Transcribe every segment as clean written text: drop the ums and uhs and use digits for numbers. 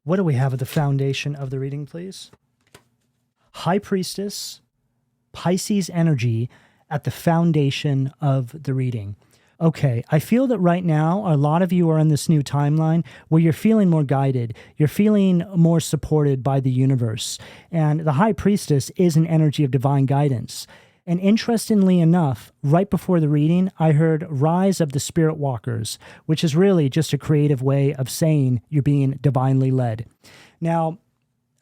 What do we have at the foundation of the reading, please? High Priestess, Pisces energy at the foundation of the reading. Okay, I feel that right now, a lot of you are in this new timeline where you're feeling more guided. You're feeling more supported by the universe. And the High Priestess is an energy of divine guidance. And interestingly enough, right before the reading, I heard Rise of the Spirit Walkers, which is really just a creative way of saying you're being divinely led. Now,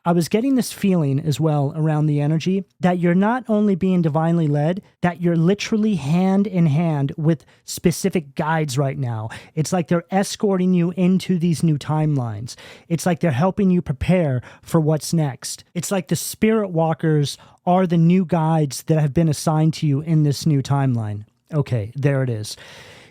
I was getting this feeling as well around the energy that you're not only being divinely led, that you're literally hand in hand with specific guides right now. It's like they're escorting you into these new timelines. It's like they're helping you prepare for what's next. It's like the spirit walkers are the new guides that have been assigned to you in this new timeline. Okay, there it is.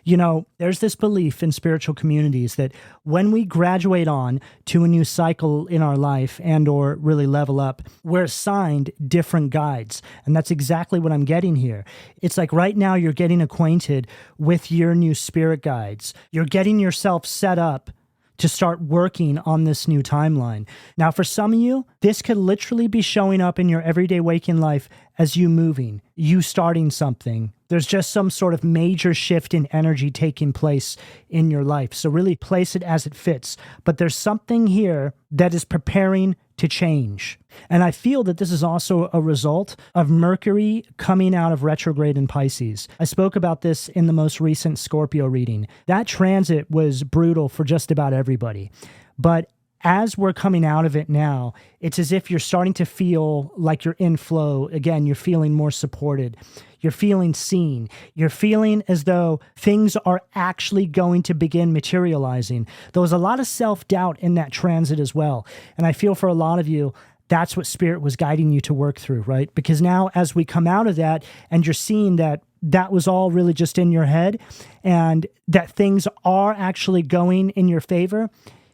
You know, there's this belief in spiritual communities that when we graduate on to a new cycle in our life and or really level up, we're assigned different guides. And that's exactly what I'm getting here. It's like right now you're getting acquainted with your new spirit guides. You're getting yourself set up to start working on this new timeline. Now, for some of you, this could literally be showing up in your everyday waking life as you moving, you starting something. There's just some sort of major shift in energy taking place in your life. So really place it as it fits. But there's something here that is preparing to change. And I feel that this is also a result of Mercury coming out of retrograde in Pisces. I spoke about this in the most recent Scorpio reading. That transit was brutal for just about everybody. But as we're coming out of it now, it's as if you're starting to feel like you're in flow. Again, you're feeling more supported. You're feeling seen. You're feeling as though things are actually going to begin materializing. There was a lot of self-doubt in that transit as well. And I feel for a lot of you, that's what Spirit was guiding you to work through, right? Because now as we come out of that and you're seeing that that was all really just in your head and that things are actually going in your favor,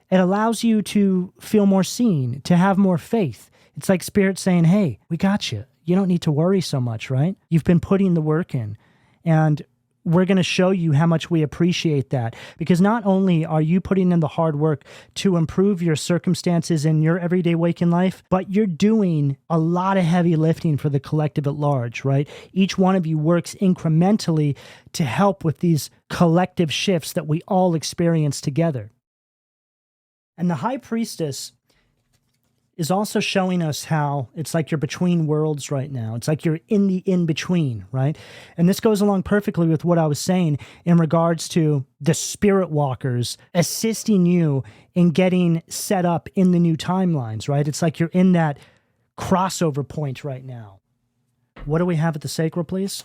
it allows you to feel more seen, to have more faith. It's like Spirit saying, hey, we got you. You don't need to worry so much, right? You've been putting the work in. And we're going to show you how much we appreciate that. Because not only are you putting in the hard work to improve your circumstances in your everyday waking life, but you're doing a lot of heavy lifting for the collective at large, right? Each one of you works incrementally to help with these collective shifts that we all experience together. And the High Priestess is also showing us how it's like you're between worlds right now. It's like you're in the in-between, right? And this goes along perfectly with what I was saying in regards to the spirit walkers assisting you in getting set up in the new timelines, right? It's like you're in that crossover point right now. What do we have at the sacral, please?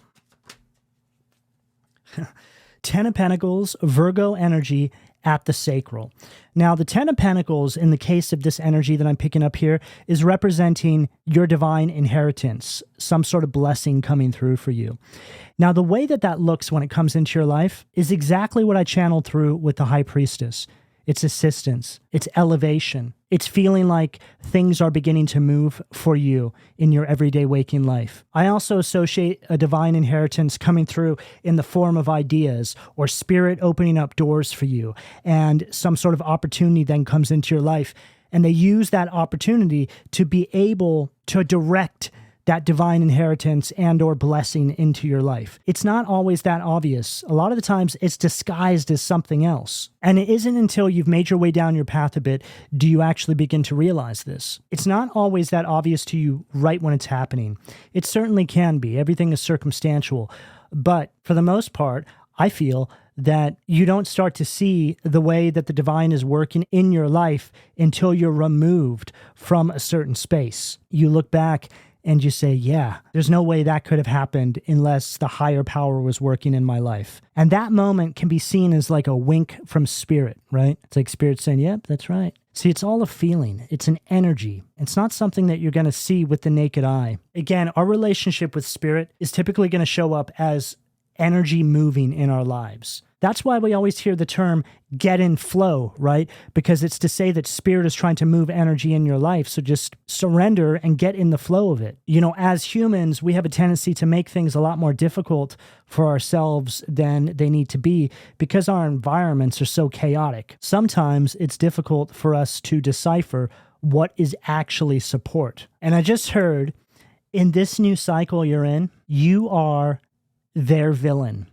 10 of Pentacles, Virgo energy, at the sacral. Now, the 10 of Pentacles, in the case of this energy that I'm picking up here, is representing your divine inheritance, some sort of blessing coming through for you. Now, the way that that looks when it comes into your life is exactly what I channeled through with the High Priestess. It's assistance. It's elevation. It's feeling like things are beginning to move for you in your everyday waking life. I also associate a divine inheritance coming through in the form of ideas or Spirit opening up doors for you, and some sort of opportunity then comes into your life, and they use that opportunity to be able to direct that divine inheritance and or blessing into your life. It's not always that obvious. A lot of the times it's disguised as something else. And it isn't until you've made your way down your path a bit do you actually begin to realize this. It's not always that obvious to you right when it's happening. It certainly can be. Everything is circumstantial. But for the most part, I feel that you don't start to see the way that the divine is working in your life until you're removed from a certain space. You look back and you say, yeah, there's no way that could have happened unless the higher power was working in my life. And that moment can be seen as like a wink from Spirit, right? It's like Spirit saying, yep, that's right. See, it's all a feeling. It's an energy. It's not something that you're going to see with the naked eye. Again, our relationship with Spirit is typically going to show up as energy moving in our lives. That's why we always hear the term get in flow, right? Because it's to say that spirit is trying to move energy in your life. So just surrender and get in the flow of it. You know, as humans, we have a tendency to make things a lot more difficult for ourselves than they need to be because our environments are so chaotic. Sometimes it's difficult for us to decipher what is actually support. And I just heard in this new cycle you're in, you are their villain,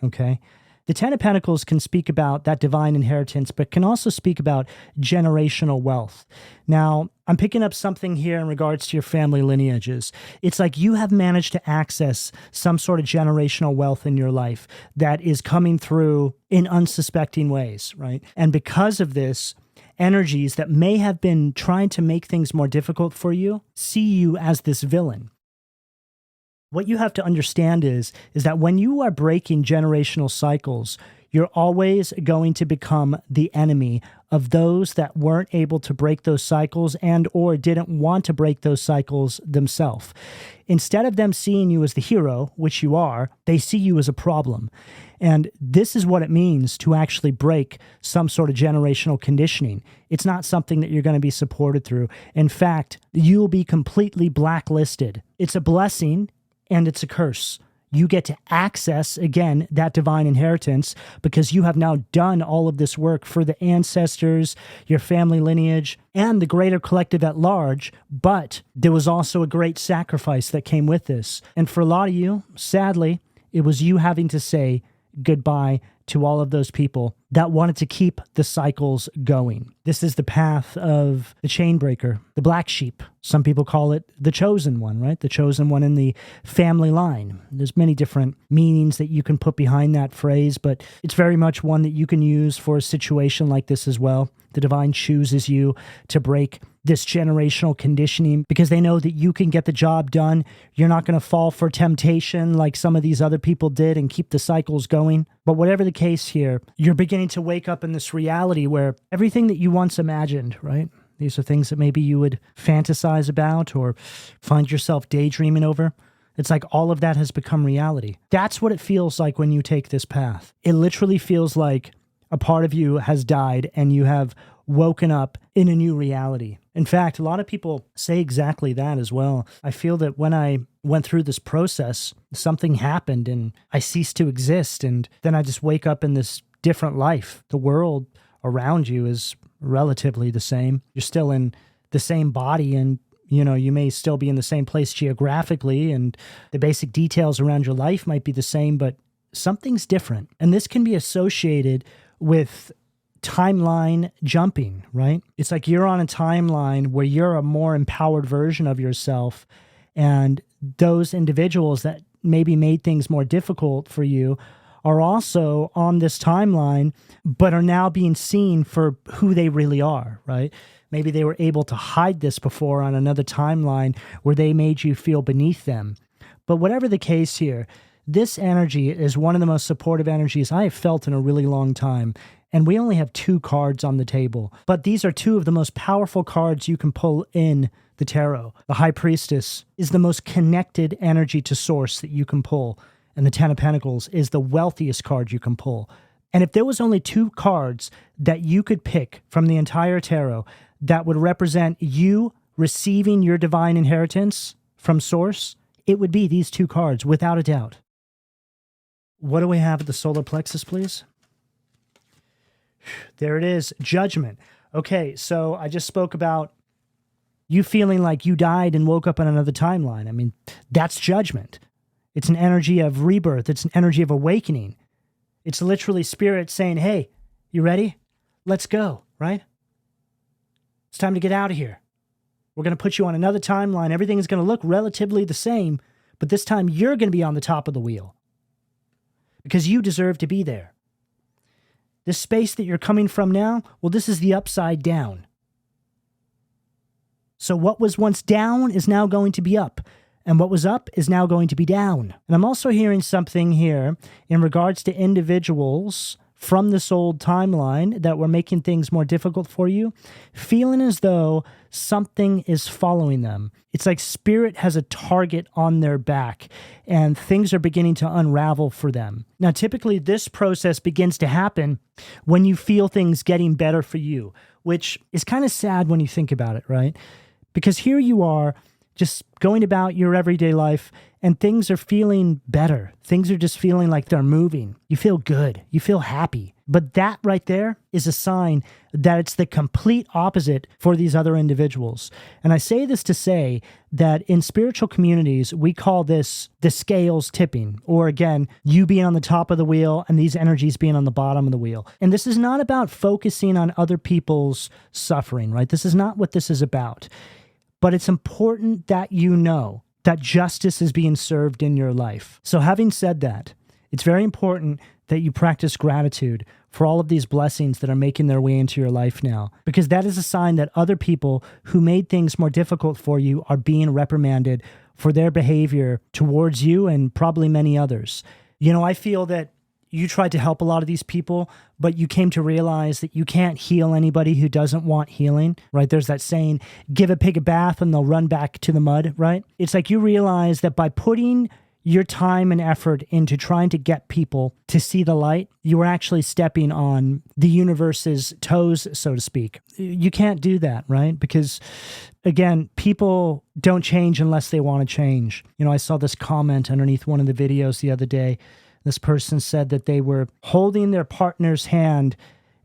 okay? The Ten of Pentacles can speak about that divine inheritance, but can also speak about generational wealth. Now, I'm picking up something here in regards to your family lineages. It's like you have managed to access some sort of generational wealth in your life that is coming through in unsuspecting ways, right? And because of this, energies that may have been trying to make things more difficult for you see you as this villain. What you have to understand is that when you are breaking generational cycles, you're always going to become the enemy of those that weren't able to break those cycles and or didn't want to break those cycles themselves. Instead of them seeing you as the hero, which you are, they see you as a problem. And this is what it means to actually break some sort of generational conditioning. It's not something that you're going to be supported through. In fact, you'll be completely blacklisted. It's a blessing and it's a curse. You get to access, again, that divine inheritance because you have now done all of this work for the ancestors, your family lineage, and the greater collective at large. But there was also a great sacrifice that came with this. And for a lot of you, sadly, it was you having to say goodbye to all of those people that wanted to keep the cycles going. This is the path of the chain breaker, the black sheep. Some people call it the chosen one, right? The chosen one in the family line. There's many different meanings that you can put behind that phrase, but it's very much one that you can use for a situation like this as well. The divine chooses you to break this generational conditioning because they know that you can get the job done. You're not going to fall for temptation like some of these other people did and keep the cycles going. But whatever the case here, you're beginning to wake up in this reality where everything that you once imagined, right? These are things that maybe you would fantasize about or find yourself daydreaming over. It's like all of that has become reality. That's what it feels like when you take this path. It literally feels like a part of you has died and you have woken up in a new reality. In fact, a lot of people say exactly that as well. I feel that when I went through this process, something happened and I ceased to exist. And then I just wake up in this different life. The world around you is relatively the same. You're still in the same body and you may still be in the same place geographically and the basic details around your life might be the same, but something's different. And this can be associated with timeline jumping, right? It's like you're on a timeline where you're a more empowered version of yourself, and those individuals that maybe made things more difficult for you are also on this timeline, but are now being seen for who they really are, right? Maybe they were able to hide this before on another timeline where they made you feel beneath them. But whatever the case here, this energy is one of the most supportive energies I have felt in a really long time. And we only have 2 cards on the table. But these are 2 of the most powerful cards you can pull in the tarot. The High Priestess is the most connected energy to source that you can pull. And the Ten of Pentacles is the wealthiest card you can pull. And if there was only 2 cards that you could pick from the entire tarot that would represent you receiving your divine inheritance from source, it would be these 2 cards, without a doubt. What do we have at the solar plexus, please? There it is, Judgment. Okay, so I just spoke about you feeling like you died and woke up in another timeline. I mean, that's judgment. It's an energy of rebirth. It's an energy of awakening. It's literally spirit saying, hey, you ready? Let's go, right? It's time to get out of here. We're going to put you on another timeline. Everything is going to look relatively the same, but this time you're going to be on the top of the wheel because you deserve to be there. This space that you're coming from now, well, this is the upside down. So what was once down is now going to be up, and what was up is now going to be down. And I'm also hearing something here in regards to individuals from this old timeline that were making things more difficult for you, feeling as though something is following them. It's like spirit has a target on their back and things are beginning to unravel for them. Now, typically this process begins to happen when you feel things getting better for you, which is kind of sad when you think about it, right? Because here you are just going about your everyday life and things are feeling better. Things are just feeling like they're moving. You feel good. You feel happy. But that right there is a sign that it's the complete opposite for these other individuals. And I say this to say that in spiritual communities, we call this the scales tipping, or again, you being on the top of the wheel and these energies being on the bottom of the wheel. And this is not about focusing on other people's suffering, right? This is not what this is about. But it's important that you know that justice is being served in your life. So having said that, it's very important that you practice gratitude for all of these blessings that are making their way into your life now, because that is a sign that other people who made things more difficult for you are being reprimanded for their behavior towards you and probably many others. You know, I feel that you tried to help a lot of these people, but you came to realize that you can't heal anybody who doesn't want healing, right? There's that saying, give a pig a bath and they'll run back to the mud, right? It's like you realize that by putting your time and effort into trying to get people to see the light, you were actually stepping on the universe's toes, so to speak. You can't do that, right? Because again, people don't change unless they want to change. You know, I saw this comment underneath one of the videos the other day. This person said that they were holding their partner's hand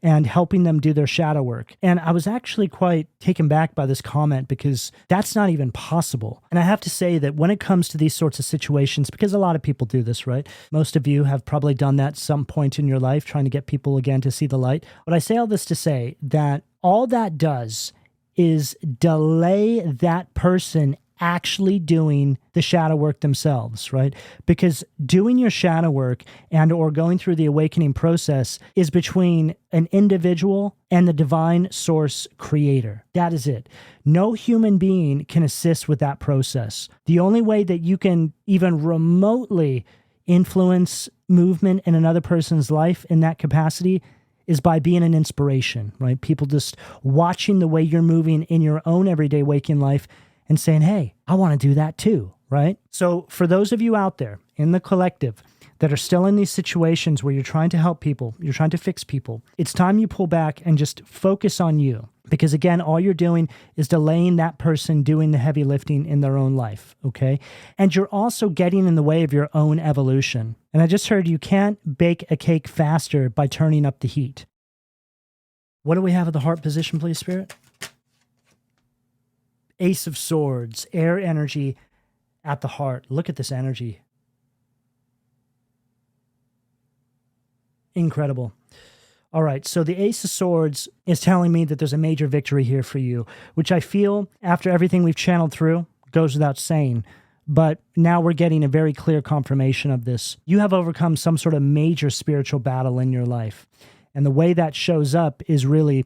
and helping them do their shadow work. And I was actually quite taken back by this comment because that's not even possible. And I have to say that when it comes to these sorts of situations, because a lot of people do this, right? Most of you have probably done that some point in your life, trying to get people again to see the light. But I say all this to say that all that does is delay that person actually doing the shadow work themselves, right? Because doing your shadow work and or going through the awakening process is between an individual and the divine source creator. That is it. No human being can assist with that process. The only way that you can even remotely influence movement in another person's life in that capacity is by being an inspiration, right? People just watching the way you're moving in your own everyday waking life and saying, hey, I want to do that too, right? So for those of you out there in the collective that are still in these situations where you're trying to help people, you're trying to fix people, it's time you pull back and just focus on you. Because again, all you're doing is delaying that person doing the heavy lifting in their own life, okay? And you're also getting in the way of your own evolution. And I just heard you can't bake a cake faster by turning up the heat. What do we have at the heart position, please, Spirit? Ace of Swords, air energy at the heart. Look at this energy. Incredible. All right, so the Ace of Swords is telling me that there's a major victory here for you, which I feel, after everything we've channeled through, goes without saying. But now we're getting a very clear confirmation of this. You have overcome some sort of major spiritual battle in your life. And the way that shows up is really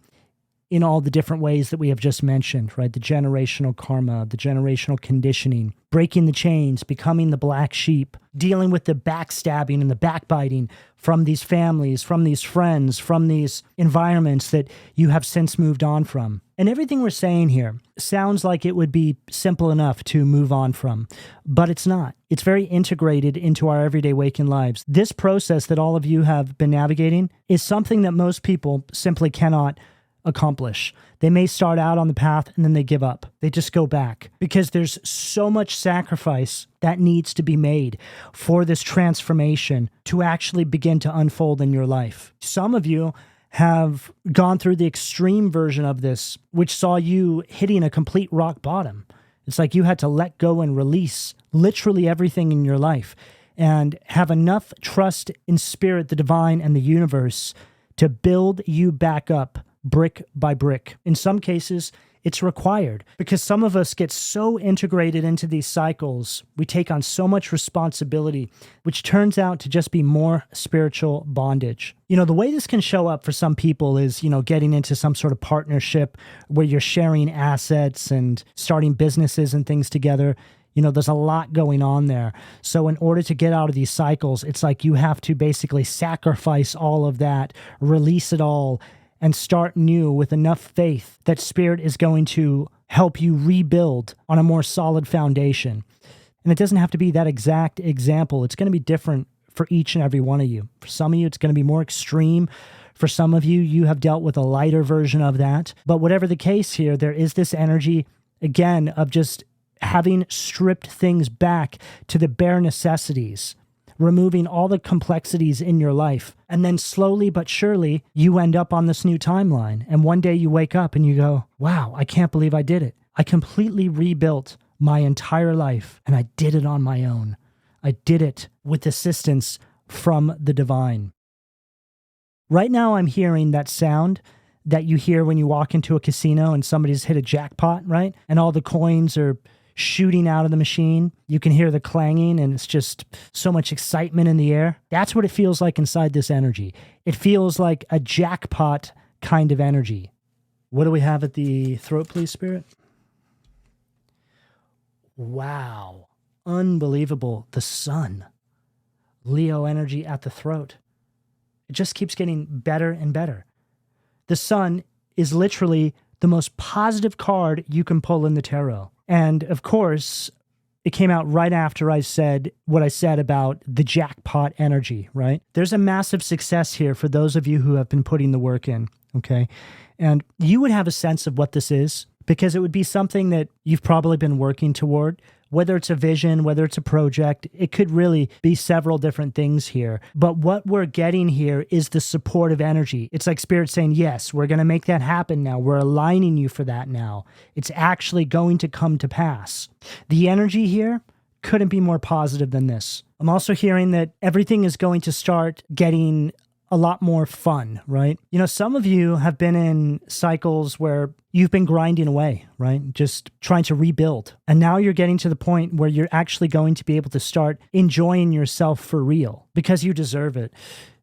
in all the different ways that we have just mentioned, right? The generational karma, the generational conditioning, breaking the chains, becoming the black sheep, dealing with the backstabbing and the backbiting from these families, from these friends, from these environments that you have since moved on from. And everything we're saying here sounds like it would be simple enough to move on from, but it's not. It's very integrated into our everyday waking lives. This process that all of you have been navigating is something that most people simply cannot accomplish. They may start out on the path and then they give up. They just go back because there's so much sacrifice that needs to be made for this transformation to actually begin to unfold in your life. Some of you have gone through the extreme version of this, which saw you hitting a complete rock bottom. It's like you had to let go and release literally everything in your life and have enough trust in spirit, the divine, and the universe to build you back up brick by brick. In some cases, it's required because some of us get so integrated into these cycles, we take on so much responsibility, which turns out to just be more spiritual bondage. You know, the way this can show up for some people is, you know, getting into some sort of partnership where you're sharing assets and starting businesses and things together. There's a lot going on there. So in order to get out of these cycles, it's like you have to basically sacrifice all of that, release it all, and start new with enough faith that Spirit is going to help you rebuild on a more solid foundation. And it doesn't have to be that exact example. It's going to be different for each and every one of you. For some of you, it's going to be more extreme. For some of you, you have dealt with a lighter version of that. But whatever the case here, there is this energy, again, of just having stripped things back to the bare necessities, removing all the complexities in your life. And then slowly but surely, you end up on this new timeline. And one day you wake up and you go, wow, I can't believe I did it. I completely rebuilt my entire life, and I did it on my own. I did it with assistance from the divine. Right now, I'm hearing that sound that you hear when you walk into a casino and somebody's hit a jackpot, right? And all the coins are shooting out of the machine. You can hear the clanging, and it's just so much excitement in the air. That's what it feels like inside this energy. It feels like a jackpot kind of energy. What do we have at the throat, please, Spirit? Wow. Unbelievable. The sun. Leo energy at the throat. It just keeps getting better and better. The sun is literally the most positive card you can pull in the tarot. And of course, it came out right after I said what I said about the jackpot energy, right? There's a massive success here for those of you who have been putting the work in, okay? And you would have a sense of what this is, because it would be something that you've probably been working toward. Whether it's a vision, whether it's a project, it could really be several different things here. But what we're getting here is the supportive energy. It's like Spirit saying, yes, we're going to make that happen now. We're aligning you for that now. It's actually going to come to pass. The energy here couldn't be more positive than this. I'm also hearing that everything is going to start getting a lot more fun, right? Some of you have been in cycles where you've been grinding away, right? Just trying to rebuild. And now you're getting to the point where you're actually going to be able to start enjoying yourself for real, because you deserve it.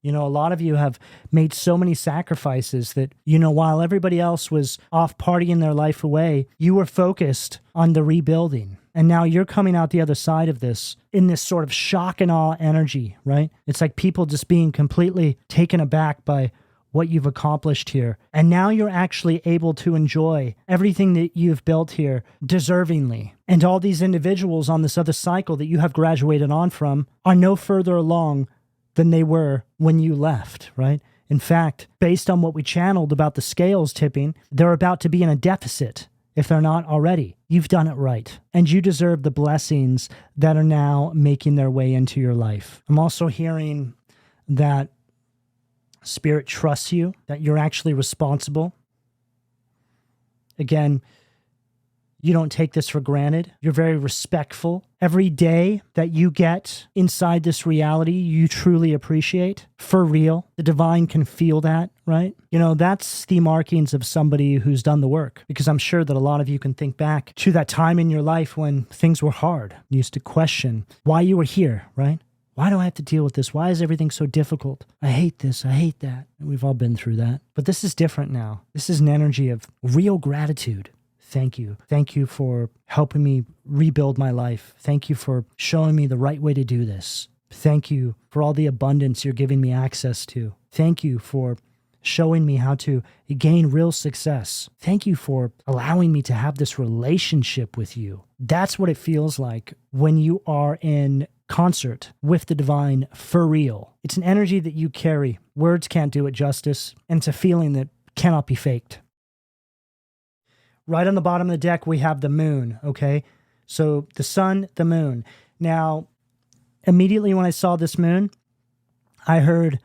A lot of you have made so many sacrifices that, while everybody else was off partying their life away, you were focused on the rebuilding. And now you're coming out the other side of this in this sort of shock and awe energy, right? It's like people just being completely taken aback by what you've accomplished here. And now you're actually able to enjoy everything that you've built here deservingly. And all these individuals on this other cycle that you have graduated on from are no further along than they were when you left, right? In fact, based on what we channeled about the scales tipping, they're about to be in a deficit. If they're not already, you've done it right. And you deserve the blessings that are now making their way into your life. I'm also hearing that Spirit trusts you, that you're actually responsible. Again, you don't take this for granted. You're very respectful. Every day that you get inside this reality, you truly appreciate. For real. The divine can feel that, right? That's the markings of somebody who's done the work. Because I'm sure that a lot of you can think back to that time in your life when things were hard. You used to question why you were here, right? Why do I have to deal with this? Why is everything so difficult? I hate this. I hate that. And we've all been through that. But this is different now. This is an energy of real gratitude. Thank you. Thank you for helping me rebuild my life. Thank you for showing me the right way to do this. Thank you for all the abundance you're giving me access to. Thank you for showing me how to gain real success. Thank you for allowing me to have this relationship with you. That's what it feels like when you are in concert with the divine for real. It's an energy that you carry. Words can't do it justice, and it's a feeling that cannot be faked. Right on the bottom of the deck, we have the moon, okay? So the sun, the moon. Now, immediately when I saw this moon, I heard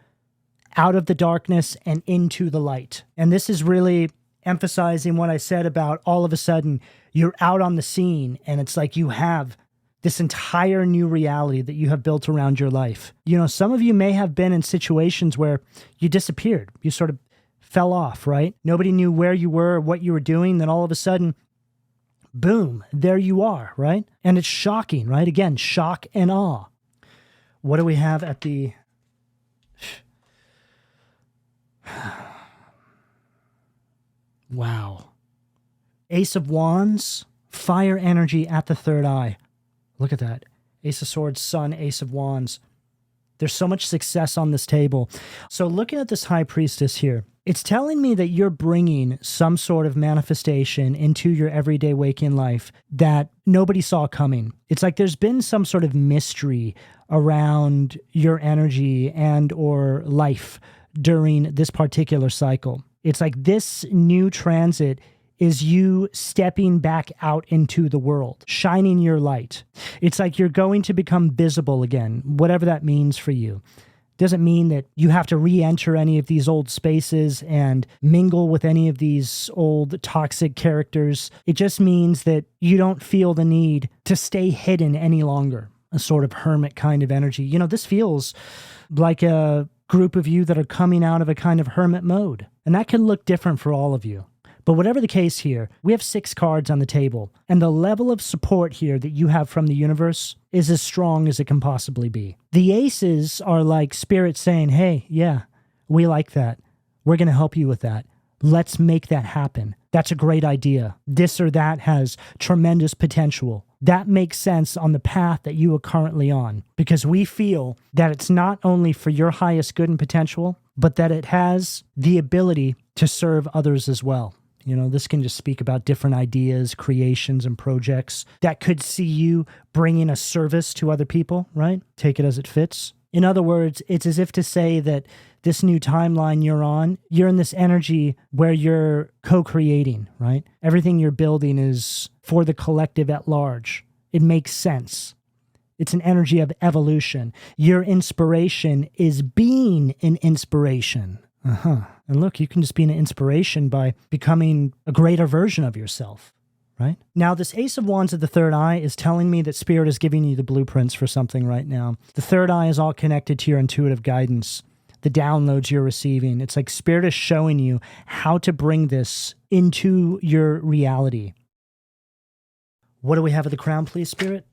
out of the darkness and into the light. And this is really emphasizing what I said about all of a sudden you're out on the scene, and it's like you have this entire new reality that you have built around your life. Some of you may have been in situations where you disappeared. You sort of fell off, right? Nobody knew where you were or what you were doing. Then all of a sudden, boom, there you are, right? And it's shocking, right? Again, shock and awe. What do we have at the... Wow. Ace of Wands, fire energy at the third eye. Look at that. Ace of Swords, Sun, Ace of Wands. There's so much success on this table. So looking at this High Priestess here, it's telling me that you're bringing some sort of manifestation into your everyday waking life that nobody saw coming. It's like there's been some sort of mystery around your energy and or life during this particular cycle. It's like this new transit is you stepping back out into the world, shining your light. It's like you're going to become visible again, whatever that means for you. Doesn't mean that you have to re-enter any of these old spaces and mingle with any of these old toxic characters. It just means that you don't feel the need to stay hidden any longer, a sort of hermit kind of energy. You know, this feels like a group of you that are coming out of a kind of hermit mode, and that can look different for all of you. But whatever the case here, we have 6 cards on the table, and the level of support here that you have from the universe is as strong as it can possibly be. The aces are like spirit saying, hey, yeah, we like that. We're going to help you with that. Let's make that happen. That's a great idea. This or that has tremendous potential. That makes sense on the path that you are currently on, because we feel that it's not only for your highest good and potential, but that it has the ability to serve others as well. You know, this can just speak about different ideas, creations, and projects that could see you bringing a service to other people, right? Take it as it fits. In other words, it's as if to say that this new timeline you're in this energy where you're co-creating, right? Everything you're building is for the collective at large. It makes sense. It's an energy of evolution. Your inspiration is being an inspiration. And look, you can just be an inspiration by becoming a greater version of yourself, right? Now, this Ace of Wands of the third eye is telling me that Spirit is giving you the blueprints for something right now. The third eye is all connected to your intuitive guidance, the downloads you're receiving. It's like Spirit is showing you how to bring this into your reality. What do we have at the crown, please, Spirit?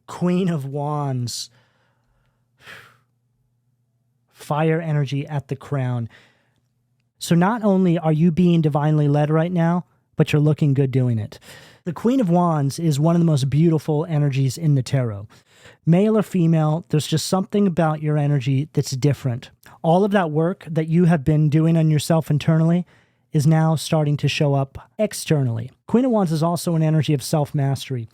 Queen of Wands. Fire energy at the crown. So not only are you being divinely led right now, but you're looking good doing it. The Queen of Wands is one of the most beautiful energies in the tarot. Male or female, there's just something about your energy that's different. All of that work that you have been doing on yourself internally is now starting to show up externally. Queen of Wands is also an energy of self-mastery.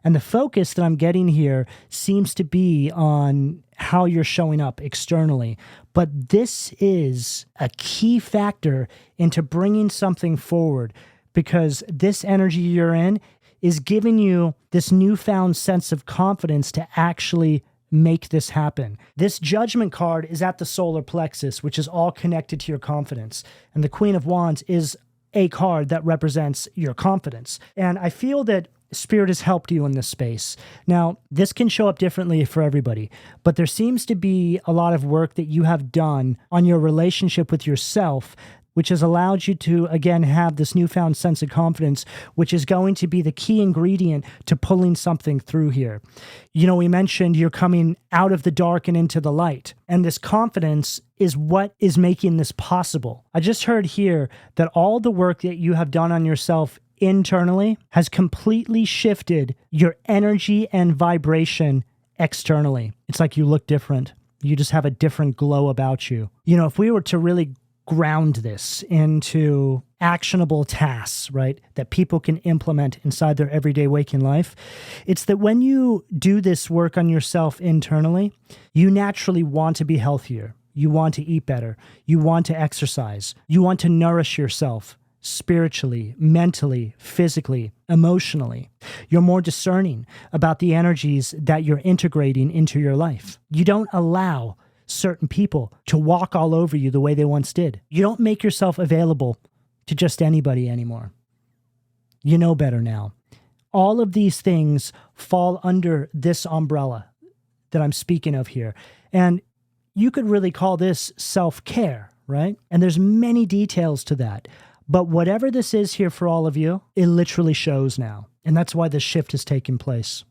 And the focus that I'm getting here seems to be on how you're showing up externally. But this is a key factor into bringing something forward, because this energy you're in is giving you this newfound sense of confidence to actually make this happen. This Judgment card is at the solar plexus, which is all connected to your confidence. And the Queen of Wands is a card that represents your confidence. And I feel that Spirit has helped you in this space. Now, this can show up differently for everybody, but there seems to be a lot of work that you have done on your relationship with yourself, which has allowed you to, again, have this newfound sense of confidence, which is going to be the key ingredient to pulling something through here. You know, we mentioned you're coming out of the dark and into the light, and this confidence is what is making this possible. I just heard here that all the work that you have done on yourself internally has completely shifted your energy and vibration externally. It's like you look different. You just have a different glow about you. You know, if we were to really ground this into actionable tasks, right, that people can implement inside their everyday waking life, it's that when you do this work on yourself internally, you naturally want to be healthier. You want to eat better. You want to exercise. You want to nourish yourself spiritually, mentally, physically, emotionally. You're more discerning about the energies that you're integrating into your life. You don't allow certain people to walk all over you the way they once did. You don't make yourself available to just anybody anymore. You know better now. All of these things fall under this umbrella that I'm speaking of here. And you could really call this self-care, right? And there's many details to that. But whatever this is here for all of you, it literally shows now. And that's why this shift has taken place.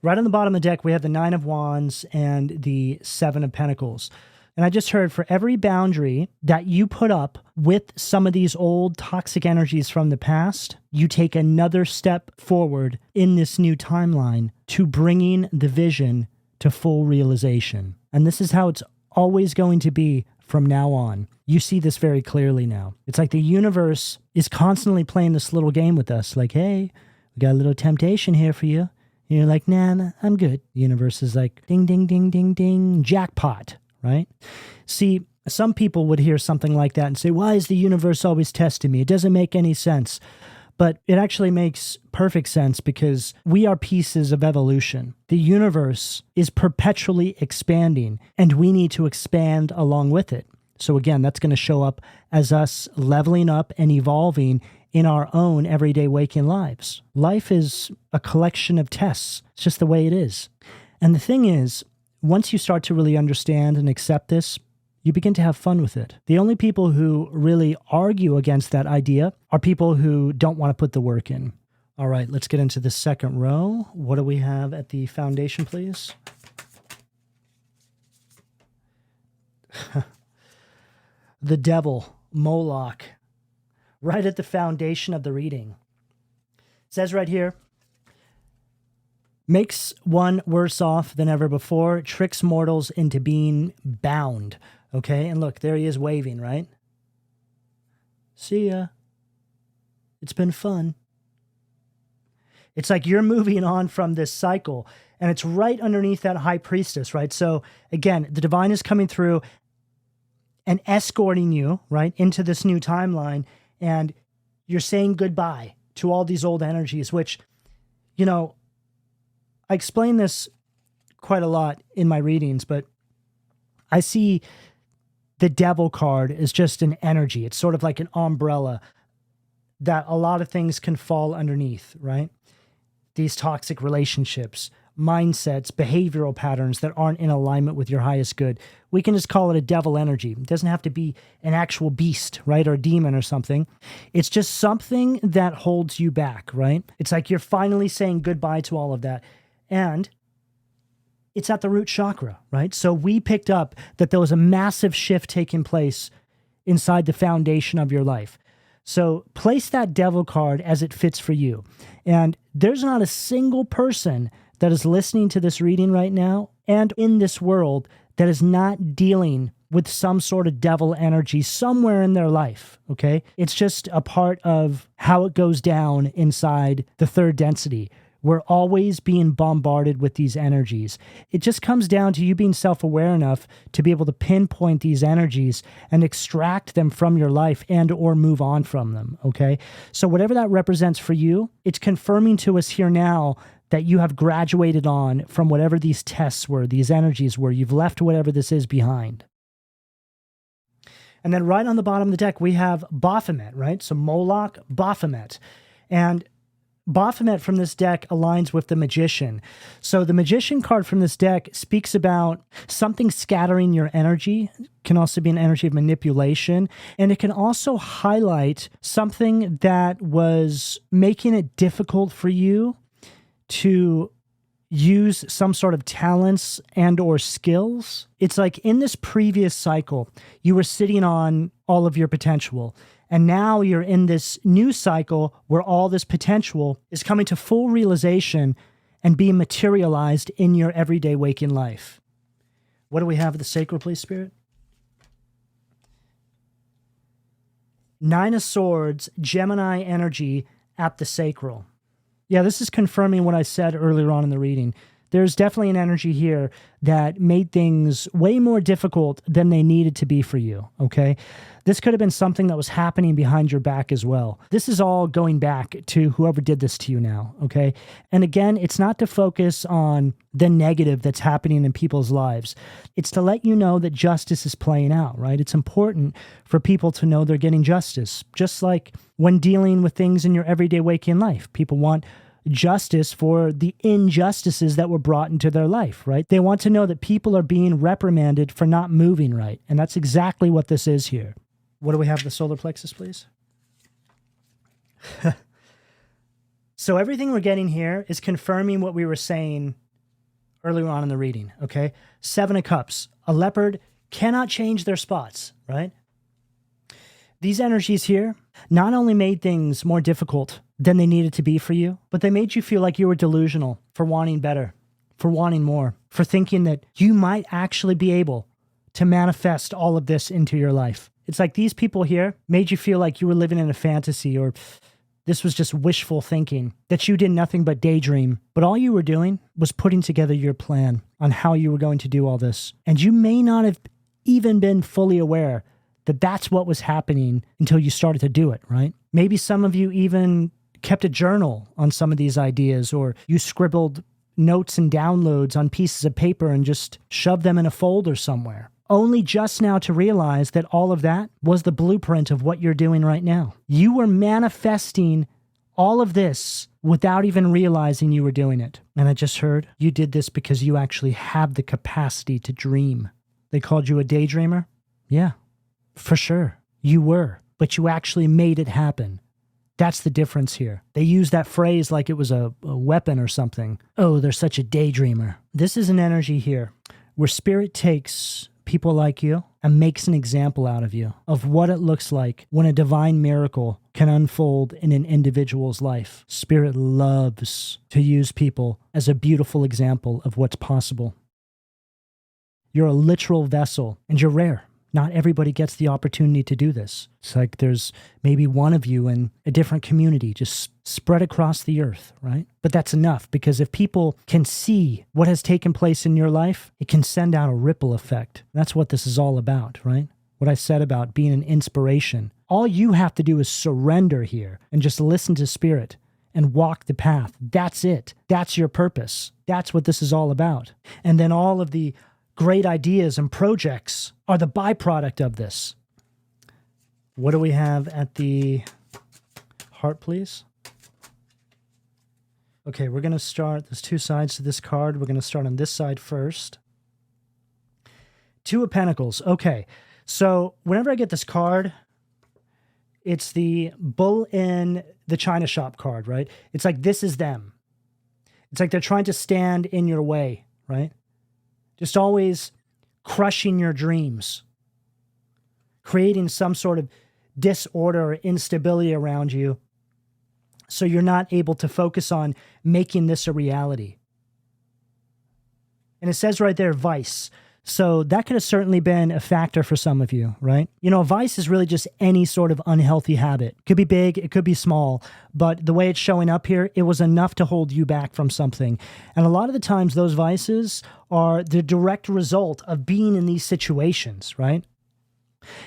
Right on the bottom of the deck, we have the Nine of Wands and the Seven of Pentacles. And I just heard for every boundary that you put up with some of these old toxic energies from the past, you take another step forward in this new timeline to bringing the vision to full realization. And this is how it's always going to be from now on. You see this very clearly now. It's like the universe is constantly playing this little game with us, like, hey, we got a little temptation here for you. And you're like, nah, I'm good. The universe is like, ding, ding, ding, ding, ding, jackpot, right? See, some people would hear something like that and say, why is the universe always testing me? It doesn't make any sense. But it actually makes perfect sense because we are pieces of evolution. The universe is perpetually expanding, and we need to expand along with it. So again, that's going to show up as us leveling up and evolving in our own everyday waking lives. Life is a collection of tests. It's just the way it is. And the thing is, once you start to really understand and accept this, you begin to have fun with it. The only people who really argue against that idea are people who don't want to put the work in. All right, let's get into the second row. What do we have at the foundation, please? The devil, Moloch, right at the foundation of the reading. It says right here, makes one worse off than ever before, tricks mortals into being bound. Okay, and look, there he is waving, right? See ya. It's been fun. It's like you're moving on from this cycle, and it's right underneath that high priestess, right? So again, the divine is coming through and escorting you, right, into this new timeline, and you're saying goodbye to all these old energies, which, you know, I explain this quite a lot in my readings, but I see the devil card is just an energy. It's sort of like an umbrella that a lot of things can fall underneath, right? These toxic relationships, mindsets, behavioral patterns that aren't in alignment with your highest good. We can just call it a devil energy. It doesn't have to be an actual beast, right? Or a demon or something. It's just something that holds you back, right? It's like you're finally saying goodbye to all of that. And it's at the root chakra, right? So we picked up that there was a massive shift taking place inside the foundation of your life. So place that devil card as it fits for you. And there's not a single person that is listening to this reading right now and in this world that is not dealing with some sort of devil energy somewhere in their life, okay? It's just a part of how it goes down inside the third density. We're always being bombarded with these energies. It just comes down to you being self-aware enough to be able to pinpoint these energies and extract them from your life and or move on from them, okay? So whatever that represents for you, it's confirming to us here now that you have graduated on from whatever these tests were, these energies were. You've left whatever this is behind. And then right on the bottom of the deck, we have Baphomet, right? So Moloch, Baphomet. And Baphomet from this deck aligns with the Magician. So the Magician card from this deck speaks about something scattering your energy. It can also be an energy of manipulation. And it can also highlight something that was making it difficult for you to use some sort of talents and or skills. It's like in this previous cycle, you were sitting on all of your potential. And now you're in this new cycle where all this potential is coming to full realization and being materialized in your everyday waking life. What do we have at the sacral, please, Spirit? Nine of Swords, Gemini energy at the sacral. Yeah, this is confirming what I said earlier on in the reading. There's definitely an energy here that made things way more difficult than they needed to be for you, okay? This could have been something that was happening behind your back as well. This is all going back to whoever did this to you now, okay? And again, it's not to focus on the negative that's happening in people's lives. It's to let you know that justice is playing out, right? It's important for people to know they're getting justice. Just like when dealing with things in your everyday waking life, people want justice for the injustices that were brought into their life, right? They want to know that people are being reprimanded for not moving right. And that's exactly what this is here. What do we have the solar plexus, please? So everything we're getting here is confirming what we were saying earlier on in the reading, okay? 7 of Cups, a leopard cannot change their spots, right? These energies here not only made things more difficult than they needed to be for you, but they made you feel like you were delusional for wanting better, for wanting more, for thinking that you might actually be able to manifest all of this into your life. It's like these people here made you feel like you were living in a fantasy, or this was just wishful thinking, that you did nothing but daydream. But all you were doing was putting together your plan on how you were going to do all this. And you may not have even been fully aware that that's what was happening until you started to do it, right? Maybe some of you even kept a journal on some of these ideas, or you scribbled notes and downloads on pieces of paper and just shoved them in a folder somewhere, only just now to realize that all of that was the blueprint of what you're doing right now. You were manifesting all of this without even realizing you were doing it. And I just heard you did this because you actually have the capacity to dream. They called you a daydreamer? Yeah, for sure. You were, but you actually made it happen. That's the difference here. They use that phrase like it was a weapon or something. Oh, they're such a daydreamer. This is an energy here where spirit takes people like you and makes an example out of you of what it looks like when a divine miracle can unfold in an individual's life. Spirit loves to use people as a beautiful example of what's possible. You're a literal vessel, and you're rare. Not everybody gets the opportunity to do this. It's like there's maybe one of you in a different community just spread across the earth, right? But that's enough, because if people can see what has taken place in your life, it can send out a ripple effect. That's what this is all about, right? What I said about being an inspiration. All you have to do is surrender here and just listen to spirit and walk the path. That's it. That's your purpose. That's what this is all about. And then all of the great ideas and projects are the byproduct of this. What do we have at the heart, please? Okay, we're going to start. There's two sides to this card. We're going to start on this side first. Two of Pentacles. Okay, so whenever I get this card, it's the bull in the china shop card, right? It's like this is them. It's like they're trying to stand in your way, right? Just always crushing your dreams, creating some sort of disorder or instability around you so you're not able to focus on making this a reality. And it says right there, vice. So that could have certainly been a factor for some of you, right? You know, vice is really just any sort of unhealthy habit. It could be big, it could be small, but the way it's showing up here, it was enough to hold you back from something. And a lot of the times those vices are the direct result of being in these situations, right?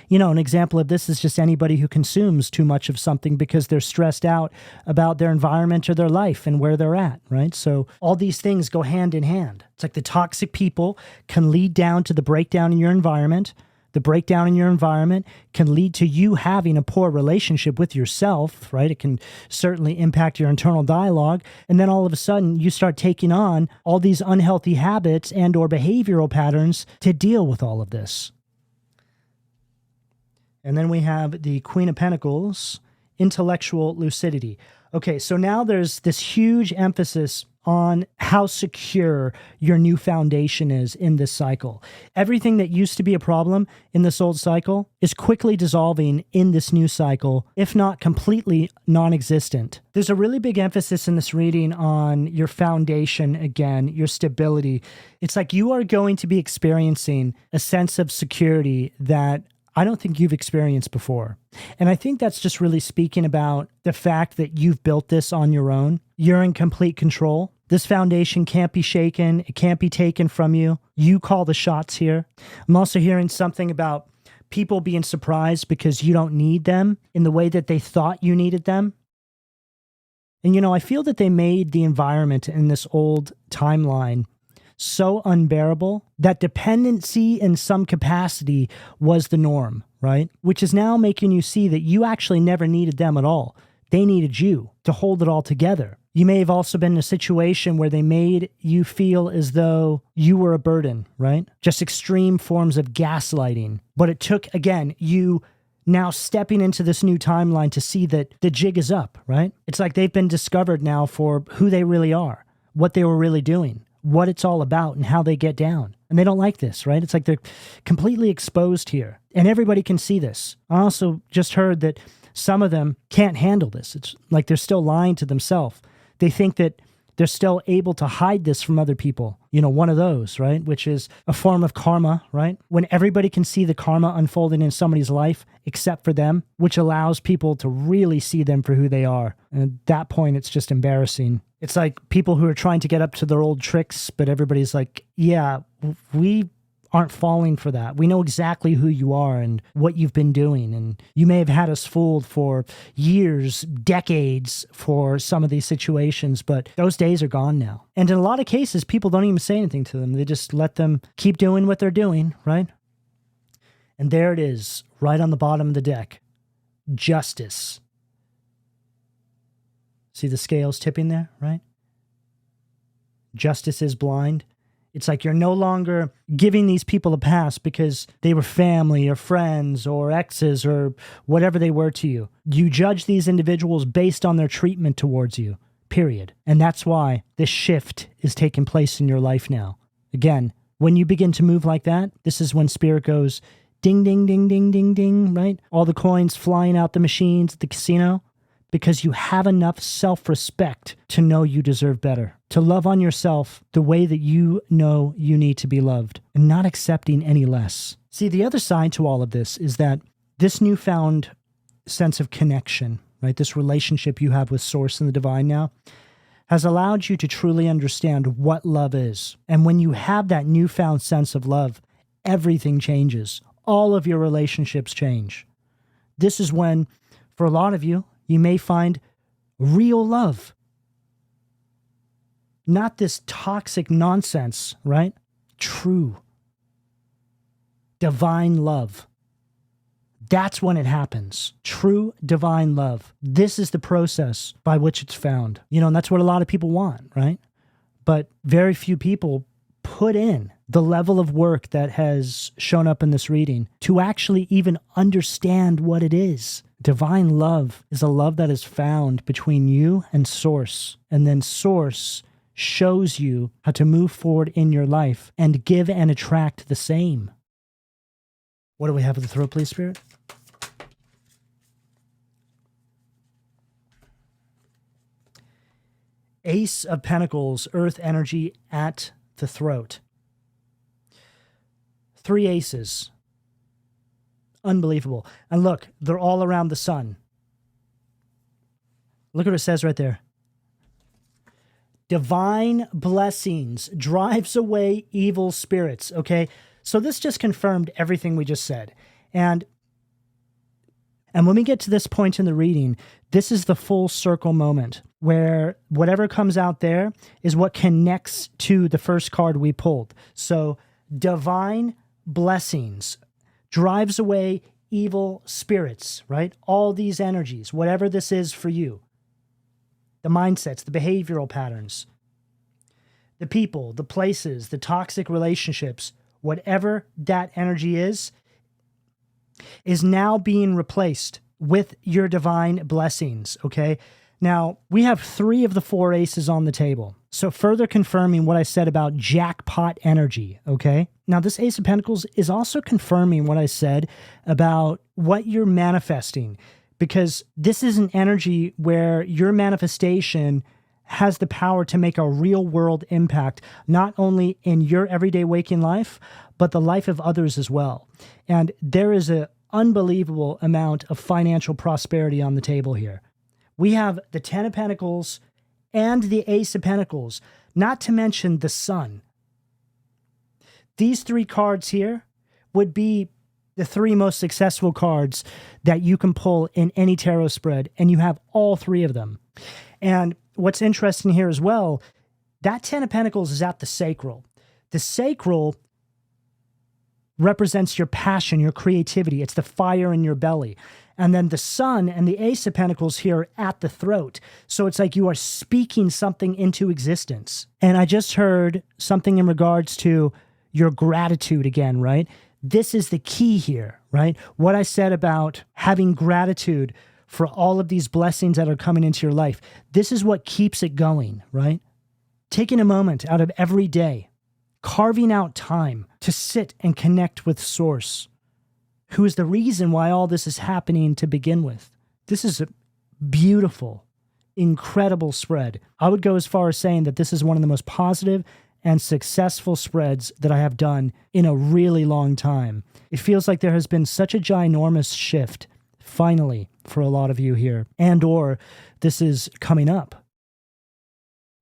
You know, an example of this is just anybody who consumes too much of something because they're stressed out about their environment or their life and where they're at, right? So all these things go hand in hand. It's like the toxic people can lead down to the breakdown in your environment. The breakdown in your environment can lead to you having a poor relationship with yourself, right? It can certainly impact your internal dialogue. And then all of a sudden you start taking on all these unhealthy habits and or behavioral patterns to deal with all of this. And then we have the Queen of Pentacles, intellectual lucidity. Okay, so now there's this huge emphasis on how secure your new foundation is in this cycle. Everything that used to be a problem in this old cycle is quickly dissolving in this new cycle, if not completely non-existent. There's a really big emphasis in this reading on your foundation again, your stability. It's like you are going to be experiencing a sense of security that I don't think you've experienced before. And I think that's just really speaking about the fact that you've built this on your own. You're in complete control. This foundation can't be shaken. It can't be taken from you. You call the shots here. I'm also hearing something about people being surprised because you don't need them in the way that they thought you needed them. And, you know, I feel that they made the environment in this old timeline so unbearable that dependency in some capacity was the norm, right? Which is now making you see that you actually never needed them at all. They needed you to hold it all together. You may have also been in a situation where they made you feel as though you were a burden, right? Just extreme forms of gaslighting. But it took, again, you now stepping into this new timeline to see that the jig is up, right? It's like they've been discovered now for who they really are, what they were really doing, what it's all about and how they get down. And they don't like this, right? It's like they're completely exposed here. And everybody can see this. I also just heard that some of them can't handle this. It's like they're still lying to themselves. They think that they're still able to hide this from other people. You know, one of those, right? Which is a form of karma, right? When everybody can see the karma unfolding in somebody's life except for them, which allows people to really see them for who they are. And at that point, it's just embarrassing. It's like people who are trying to get up to their old tricks, but everybody's like, yeah, we aren't falling for that. We know exactly who you are and what you've been doing. And you may have had us fooled for years, decades for some of these situations, but those days are gone now. And in a lot of cases, people don't even say anything to them. They just let them keep doing what they're doing, right? And there it is, right on the bottom of the deck. Justice. See the scales tipping there, right? Justice is blind. It's like you're no longer giving these people a pass because they were family or friends or exes or whatever they were to you. You judge these individuals based on their treatment towards you, period. And that's why this shift is taking place in your life now. Again, when you begin to move like that, this is when spirit goes ding, ding, ding, ding, ding, ding, right? All the coins flying out the machines at the casino. Because you have enough self-respect to know you deserve better, to love on yourself the way that you know you need to be loved, and not accepting any less. See, the other side to all of this is that this newfound sense of connection, right, this relationship you have with Source and the Divine now, has allowed you to truly understand what love is. And when you have that newfound sense of love, everything changes. All of your relationships change. This is when, for a lot of you, you may find real love. Not this toxic nonsense, right? True. Divine love. That's when it happens. True divine love. This is the process by which it's found. You know, and that's what a lot of people want, right? But very few people put in the level of work that has shown up in this reading to actually even understand what it is. Divine love is a love that is found between you and Source. And then Source shows you how to move forward in your life and give and attract the same. What do we have at the throat, please, Spirit? Ace of Pentacles, Earth energy at the throat. 3 aces. Unbelievable. And look, they're all around the sun. Look what it says right there. Divine blessings drives away evil spirits. Okay, so this just confirmed everything we just said. And when we get to this point in the reading, this is the full circle moment where whatever comes out there is what connects to the first card we pulled. So divine blessings drives away evil spirits, right? All these energies, whatever this is for you. The mindsets, the behavioral patterns, the people, the places, the toxic relationships, whatever that energy is now being replaced with your divine blessings, okay? Now, we have 3 of the 4 aces on the table. So further confirming what I said about jackpot energy, okay? Now, this Ace of Pentacles is also confirming what I said about what you're manifesting, because this is an energy where your manifestation has the power to make a real world impact, not only in your everyday waking life, but the life of others as well. And there is an unbelievable amount of financial prosperity on the table here. We have the 10 of Pentacles and the Ace of Pentacles, not to mention the Sun. These 3 cards here would be the 3 most successful cards that you can pull in any tarot spread, and you have all 3 of them. And what's interesting here as well, that 10 of Pentacles is at the sacral. The sacral represents your passion, your creativity. It's the fire in your belly. And then the Sun and the Ace of Pentacles here at the throat. So it's like you are speaking something into existence. And I just heard something in regards to your gratitude again, right? This is the key here, right? What I said about having gratitude for all of these blessings that are coming into your life. This is what keeps it going, right? taking a moment out of every day, carving out time to sit and connect with Source, who is the reason why all this is happening to begin with. This is a beautiful, incredible spread. I would go as far as saying that this is one of the most positive and successful spreads that I have done in a really long time. It feels like there has been such a ginormous shift, finally, for a lot of you here, and or this is coming up.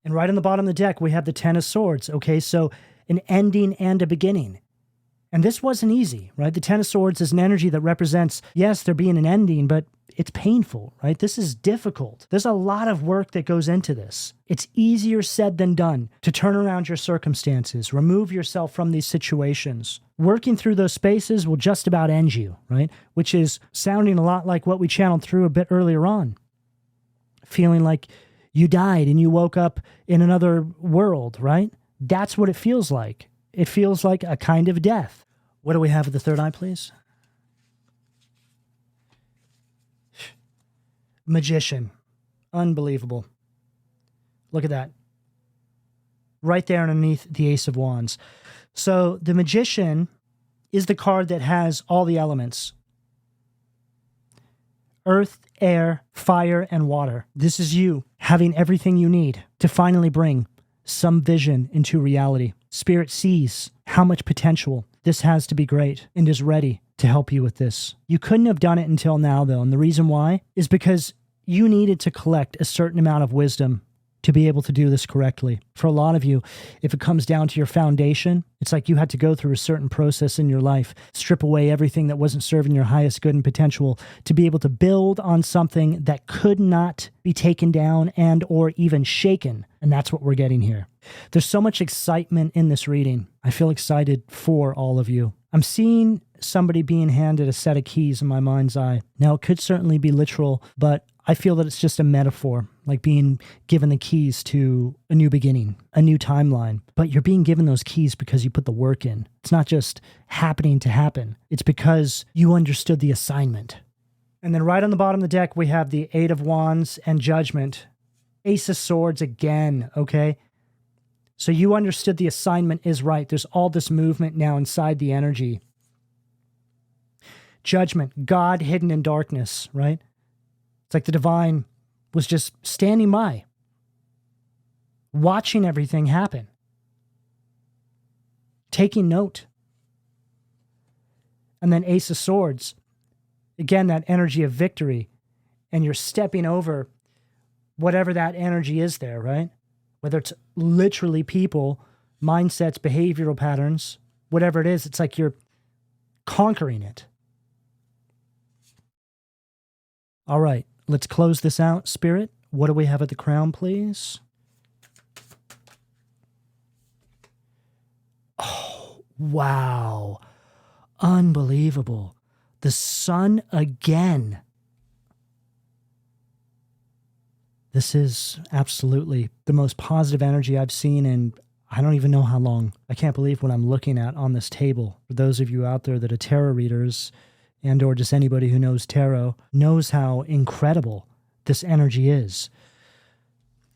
And right on the bottom of the deck, we have the Ten of Swords, okay? So an ending and a beginning. And this wasn't easy, right? The Ten of Swords is an energy that represents, yes, there being an ending, but it's painful, right? This is difficult. There's a lot of work that goes into this. It's easier said than done to turn around your circumstances, remove yourself from these situations. Working through those spaces will just about end you, right? Which is sounding a lot like what we channeled through a bit earlier on. Feeling like you died and you woke up in another world, right? That's what it feels like. It feels like a kind of death. What do we have at the third eye, please? Magician. Unbelievable. Look at that. Right there underneath the Ace of Wands. So the Magician is the card that has all the elements. Earth, air, fire, and water. This is you having everything you need to finally bring some vision into reality. Spirit sees how much potential this has to be great and is ready to help you with this. You couldn't have done it until now, though, and the reason why is because you needed to collect a certain amount of wisdom to be able to do this correctly. For a lot of you, if it comes down to your foundation, it's like you had to go through a certain process in your life, strip away everything that wasn't serving your highest good and potential to be able to build on something that could not be taken down and or even shaken. And that's what we're getting here. There's so much excitement in this reading. I feel excited for all of you. I'm seeing somebody being handed a set of keys in my mind's eye. Now, it could certainly be literal, but I feel that it's just a metaphor, like being given the keys to a new beginning, a new timeline. But you're being given those keys because you put the work in. It's not just happening to happen. It's because you understood the assignment. And then right on the bottom of the deck, we have the Eight of Wands and Judgment. Ace of Swords again, okay? So you understood the assignment is right. There's all this movement now inside the energy. Judgment, God hidden in darkness, right? It's like the divine was just standing by, watching everything happen, taking note. And then Ace of Swords, again, that energy of victory, and you're stepping over whatever that energy is there, right? Whether it's literally people, mindsets, behavioral patterns, whatever it is, it's like you're conquering it. All right, let's close this out, Spirit. What do we have at the crown, please? Oh, wow. Unbelievable. The sun again. This is absolutely the most positive energy I've seen in I don't even know how long. I can't believe what I'm looking at on this table. For those of you out there that are tarot readers and or just anybody who knows tarot knows how incredible this energy is.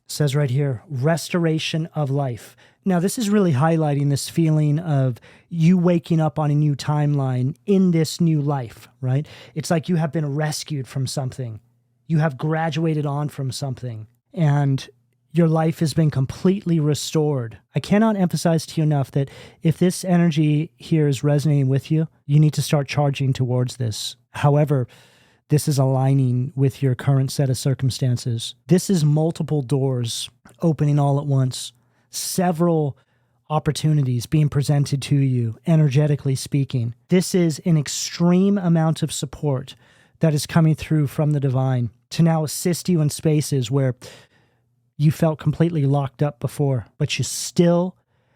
It says right here, restoration of life. Now, this is really highlighting this feeling of you waking up on a new timeline in this new life, right? It's like you have been rescued from something. You have graduated on from something, and your life has been completely restored. I cannot emphasize to you enough that if this energy here is resonating with you, you need to start charging towards this. However, this is aligning with your current set of circumstances. This is multiple doors opening all at once. Several opportunities being presented to you, energetically speaking. This is an extreme amount of support that is coming through from the divine to now assist you in spaces where you felt completely locked up before, but you still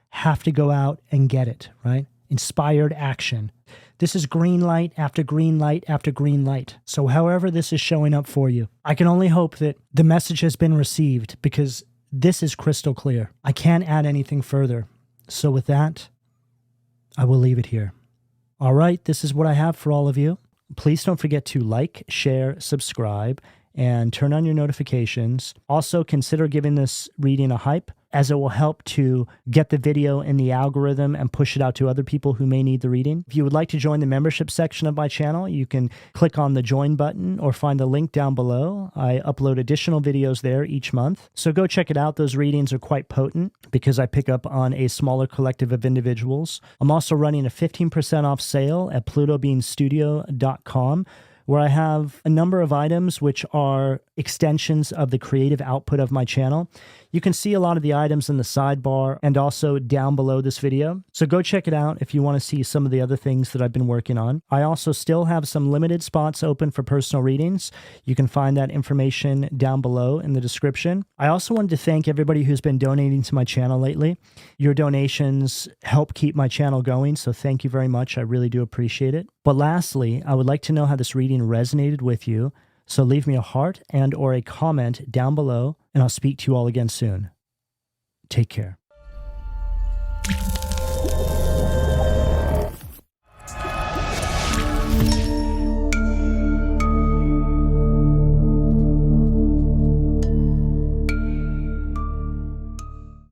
have to go out and get it, right? Inspired action. This is green light after green light after green light. So however this is showing up for you, I can only hope that the message has been received because this is crystal clear. I can't add anything further. So with that, I will leave it here. All right, this is what I have for all of you. Please don't forget to like, share, subscribe, and turn on your notifications. Also, consider giving this reading a hype as it will help to get the video in the algorithm and push it out to other people who may need the reading. If you would like to join the membership section of my channel, you can click on the join button or find the link down below. I upload additional videos there each month. So go check it out. Those readings are quite potent because I pick up on a smaller collective of individuals. I'm also running a 15% off sale at PLUTOBEANstudio.com, where I have a number of items which are extensions of the creative output of my channel. You can see a lot of the items in the sidebar and also down below this video. So go check it out if you want to see some of the other things that I've been working on. I also still have some limited spots open for personal readings. You can find that information down below in the description. I also wanted to thank everybody who's been donating to my channel lately. Your donations help keep my channel going, so thank you very much. I really do appreciate it. But lastly, I would like to know how this reading resonated with you. So leave me a heart and or a comment down below, and I'll speak to you all again soon. Take care.